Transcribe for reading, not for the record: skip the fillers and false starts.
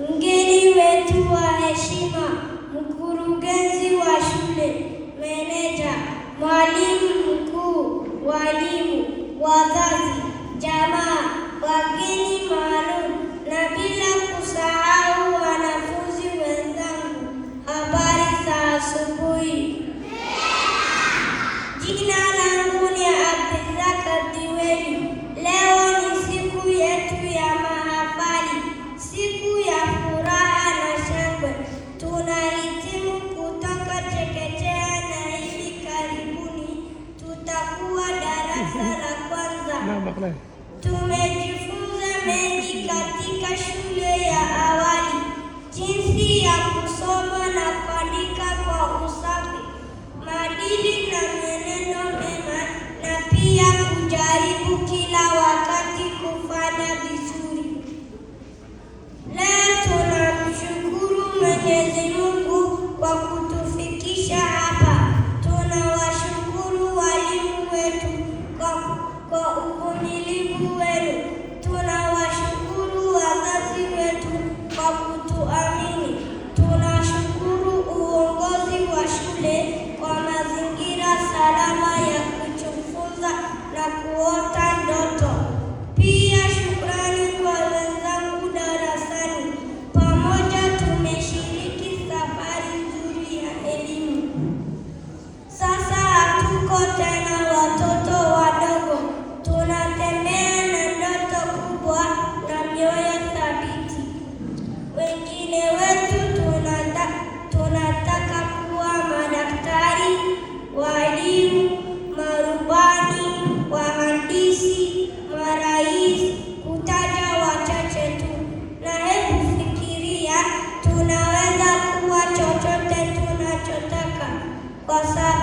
mgeni wetu wa heshima, mkurugenzi wa shule, meneja, mwalimu mkuu, walimu, wazazi, jamaa, wageni maalum na bila kusahau wanafunzi wenzangu, habari za asubuhi. Jina langu ni Abdulrazak Abdiweli. Leo ni siku yetu ya mahafali, siku ya furaha na shangwe. Tunahitimu kutoka chekechea na hivi karibuni tutakuwa darasa la kwanza. Tumejifunza mengi katika shule ya awali, jinsi ya kusoma na kuandika kwa usafi, maadili na mwenendo mema, na pia kujaribu kila wakati kufanya vizuri. Leo tunamshukuru Mwenyezi Mungu kwa kutufikisha hapa. Tunawashukuru walimu wetu kwa uvumilivu wenu. Tunawashukuru wazazi wetu kwa kutuamini. Tunashukuru uongozi wa shule kwa mazingira salama ya kujifunza na kuota ndoto. Pia shukrani kwa wenzangu darasani. Pamoja tumeshiriki safari nzuri ya elimu. Sasa hatuko tena watoto wadogo. Tunatembea na ndoto kubwa na mioyo thabiti. Wengine wetu tunataka kuwa madaktari, walimu, marubani, wahandisi, marais, kutaja wachache tu. Na hebu fikiria, tunaweza kuwa chochote tunachotaka kwa sababu